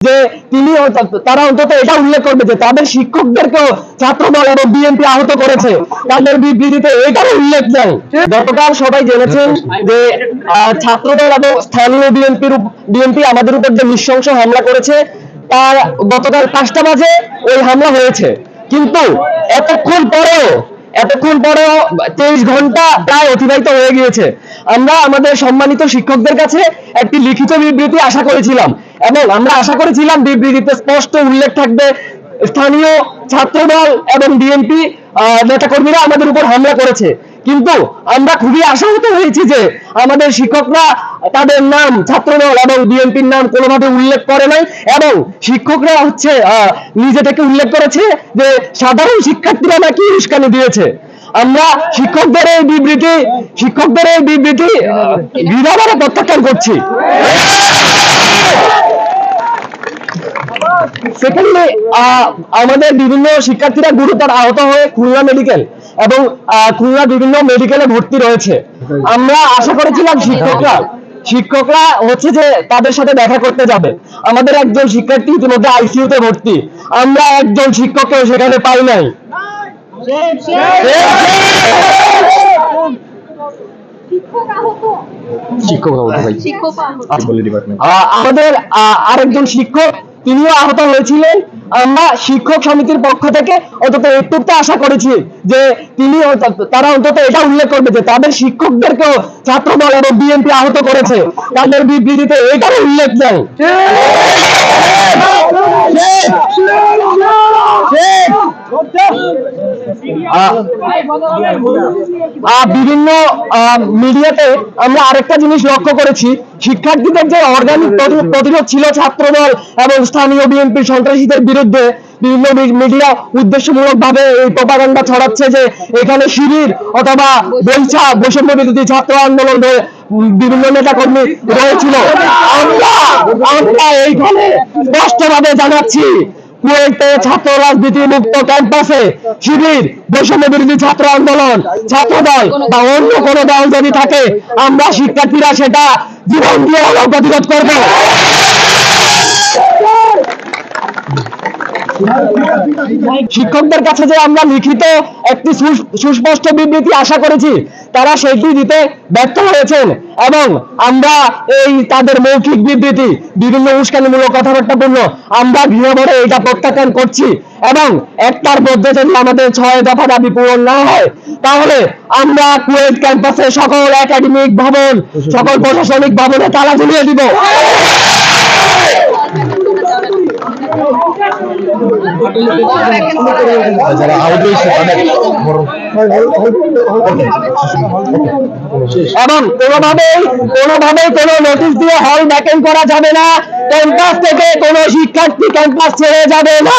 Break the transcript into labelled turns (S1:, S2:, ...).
S1: যে তিনি তারা অন্তত এটা উল্লেখ করবে যে তাদের শিক্ষকদেরকেও ছাত্রদল এবং বিএনপি আহত করেছে, তাদের বিবৃতিতে এটা উল্লেখ নেই। গতকাল সবাই জেনেছেন যে ছাত্রদল এবং স্থানীয় বিএনপি আমাদের উপর যে নৃশংস হামলা করেছে, তার গতকাল 5টা বাজে ওই হামলা হয়েছে। কিন্তু এতক্ষণ পরেও 23 ঘন্টা প্রায় অতিবাহিত হয়ে গিয়েছে। আমরা আমাদের সম্মানিত শিক্ষকদের কাছে একটি লিখিত বিবৃতি আশা করেছিলাম, এবং আমরা আশা করেছিলাম বিবৃতিতে স্পষ্ট উল্লেখ থাকবে স্থানীয় ছাত্রদল এবং বিএনপি নেতাকর্মীরা আমাদের উপর হামলা করেছে। কিন্তু আমরা খুবই আশাহত হয়েছি যে আমাদের শিক্ষকরা তাদের নাম ছাত্রদল এবং বিএনপির নাম কোনোভাবে উল্লেখ করে নাই, এবং শিক্ষকরা নিজে থেকে উল্লেখ করেছে যে সাধারণ শিক্ষার্থীরা নাকি উস্কানি দিয়েছে। আমরা শিক্ষকদের এই বিবৃতি দৃঢ়ভাবে প্রত্যাখ্যান করছি। সেকেন্ডলি, আমাদের বিভিন্ন শিক্ষার্থীরা গুরুতর আহত হয়ে খুলনা মেডিকেল এবং খুলনা বিভিন্ন মেডিকেলে ভর্তি রয়েছে। আমরা আশা করেছিলাম শিক্ষকরা যে তাদের সাথে দেখা করতে যাবে। আমাদের একজন শিক্ষার্থী ইতিমধ্যে আইসিইউতে ভর্তি, আমরা একজন শিক্ষককেও সেখানে পাই নাই। আমাদের আরেকজন শিক্ষক তিনিও আহত হয়েছিলেন। আমরা শিক্ষক সমিতির পক্ষ থেকে অন্তত একটুতে আশা করেছি যে তারা অন্তত এটা উল্লেখ করবে যে তাদের শিক্ষকদেরকেও ছাত্রদল এবং বিএনপি আহত করেছে, তাদের বিবৃতিতে এটার উল্লেখ নেই। বিভিন্ন মিডিয়াতে আমরা আরেকটা জিনিস লক্ষ্য করেছি, শিক্ষার্থীদের যে অর্গানিক প্রতিরোধ ছিল ছাত্রদল এবং স্থানীয় বিএনপি সন্ত্রাসীদের বিরুদ্ধে, বিভিন্ন মিডিয়া উদ্দেশ্যমূলক ভাবে এই প্রপাগান্ডা ছড়াচ্ছে যে এখানে শিবির অথবা বৈষম্য বিরোধী ছাত্র আন্দোলনের বিভিন্ন নেতা কর্মী রয়েছিল। আমরা এইখানে স্পষ্টভাবে জানাচ্ছি, কুয়েটে ছাত্র রাজনীতি মুক্ত ক্যাম্পাসে শিবির, বৈষম্য বিরোধী ছাত্র আন্দোলন, ছাত্রদল বা অন্য কোনো দল যদি থাকে, আমরা শিক্ষার্থীরা সেটা জীবন দিয়ে প্রতিরোধ করব। শিক্ষকদের কাছে যে আমরা লিখিত একটি সুস্পষ্ট বিবৃতি আশা করেছি, তারা সেটি দিতে ব্যর্থ হয়েছেন, এবং আমরা এই তাদের মৌখিক বিবৃতি বিভিন্ন উস্কানিমূলক কথাবার্তাপূর্ণ আমরা দৃঢ়ভাবে এটা প্রত্যাখ্যান করছি। এবং একটার মধ্যে যদি আমাদের 6 দফা দাবি পূরণ না হয়, তাহলে আমরা কুয়েট ক্যাম্পাসে সকল একাডেমিক ভবন, সকল প্রশাসনিক ভবনে তালা ঝুলিয়ে দিব। এবং কোনোভাবে কোনো নোটিশ দিয়ে হল ভ্যাকেন্ট করা যাবে না, ক্যাম্পাস থেকে কোনো শিক্ষার্থী ক্যাম্পাস ছেড়ে যাবে না।